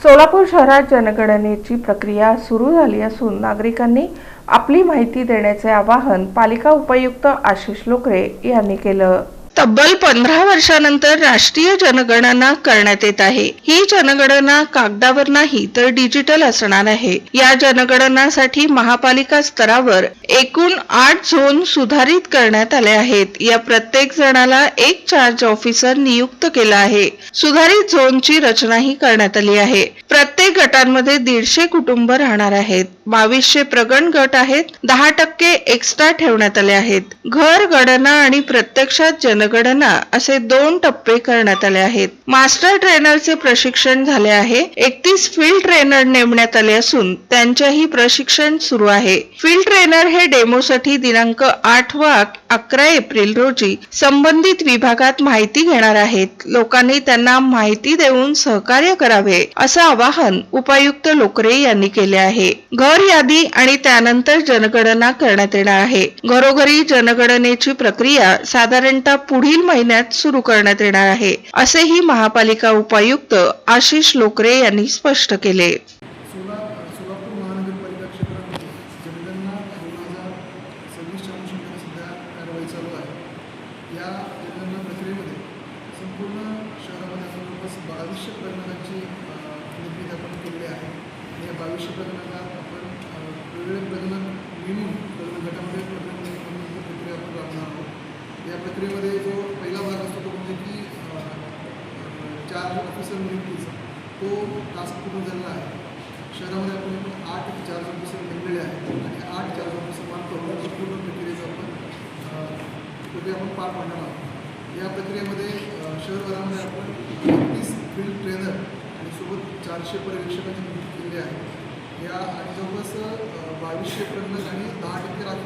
सोलापूर शहरात जनगणनेची प्रक्रिया सुरू झाली असून नागरिकांनी आपली माहिती देण्याचे आवाहन पालिका उपायुक्त आशिष लोकरे यांनी केलं। तब्बल 15 वर्षांनंतर राष्ट्रीय जनगणना करण्यात येत आहे। ही जनगणना कागदावर नाही तर डिजिटल असणार आहे। या जनगणनासाठी महापालिका स्तरावर एकूण 8 झोन सुधारित करण्यात आले आहेत। या प्रत्येक जणाला एक चार्ज ऑफिसर नियुक्त केला आहे। सुधारित झोनची रचनाही करण्यात आली आहे। प्रत्येक गटांमध्ये 150 कुटुंब राहणार आहेत। 2200 प्रगण गट आहेत। 10% एक्स्ट्रा ठेवण्यात आले आहेत। घर गणना आणि प्रत्यक्षात जनगणना असे 2 टप्पे करण्यात आले आहेत। मास्टर ट्रेनरचे प्रशिक्षण झाले आहे। 31 फील्ड ट्रेनर नेमण्यात आले असून त्यांचेही प्रशिक्षण सुरू आहे। फील्ड ट्रेनर हे डेमोसाठी दिनांक 8 व 11 एप्रिल रोजी संबंधित विभागात माहिती घेणार आहेत। लोकांनी त्यांना माहिती देऊन सहकार्य करावे असं आवाहन उपायुक्त लोकरे यांनी केले आहे। घर यादी आणि त्यानंतर जनगणना करण्यात येणार आहे। घरोघरी जनगणनेची प्रक्रिया साधारणतः पुढील महिन्यात सुरू करण्यात येणार आहे, असेही महापालिका उपायुक्त आशिष लोकरे यांनी स्पष्ट केले। सोलापूर महानगरपालिका क्षेत्रामध्ये जनगणना 2026च्या अनुषंगाने सध्या कारवाई चालू आहे। या जनगणना प्रक्रियेमध्ये संपूर्ण शहरामध्ये जवळपास 2200 प्रगणकांची निर्मिती आपण केलेली आहे। या 2200 प्रगणकात आपण वेगवेगळे प्रगणक नेमून गटामध्ये प्रक्रिया आपण राबवणार आहोत। या प्रक्रियेमध्ये जो पहिला भाग असतो तो म्हणजे की चार्ज ऑफिसर नियुक्तीचा तो टास्क पूर्ण झालेला आहे। शहरामध्ये आपण 8 चार्ज ऑफिसर नेमलेले आहेत आणि 8 चार्ज ऑफिसर मार्फत पूर्ण प्रक्रियेचा आपण पार पाडणार आहोत। या प्रक्रियेमध्ये शहरभरामध्ये आपण 31 फील्ड ट्रेनर आणि सोबत 400 पर्यवेक्षकांची नियुक्ती केलेली आहे। या आणि जवळपास 2200 प्रगणक आणि 10%